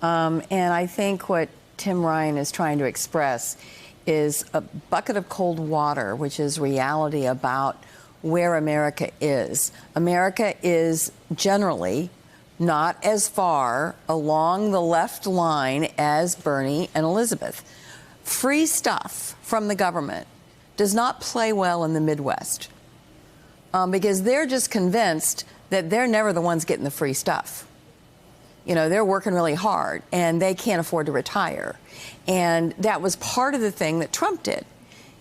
And I think what Tim Ryan is trying to express is a bucket of cold water, which is reality about where America is. America is generally not as far along the left line as Bernie and Elizabeth. Free stuff from the government does not play well in the Midwest because they're just convinced that they're never the ones getting the free stuff. You know, they're working really hard and they can't afford to retire. And that was part of the thing that Trump did.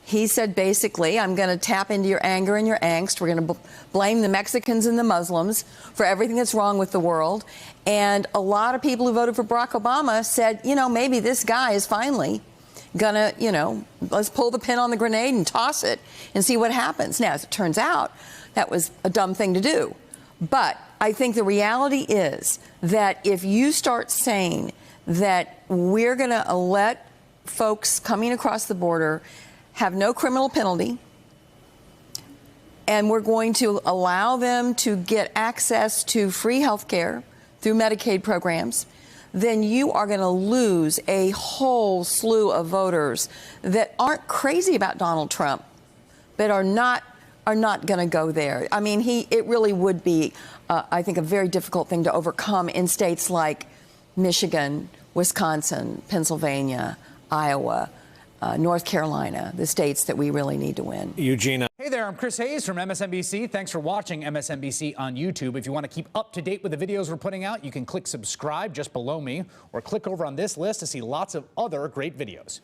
He said, basically, I'm going to tap into your anger and your angst. We're going to blame the Mexicans and the Muslims for everything that's wrong with the world. And a lot of people who voted for Barack Obama said, you know, maybe this guy is finally going to, you know, let's pull the pin on the grenade and toss it and see what happens. Now, as it turns out, that was a dumb thing to do. But I think the reality is that if you start saying that we're going to let folks coming across the border have no criminal penalty, and we're going to allow them to get access to free health care through Medicaid programs, then you are going to lose a whole slew of voters that aren't crazy about Donald Trump, but are not going to go there. I mean, it really would be, I think, a very difficult thing to overcome in states like Michigan, Wisconsin, Pennsylvania, Iowa, North Carolina, the states that we really need to win. Eugenia. Hey there, I'm Chris Hayes from MSNBC. Thanks for watching MSNBC on YouTube. If you want to keep up to date with the videos we're putting out, you can click subscribe just below me or click over on this list to see lots of other great videos.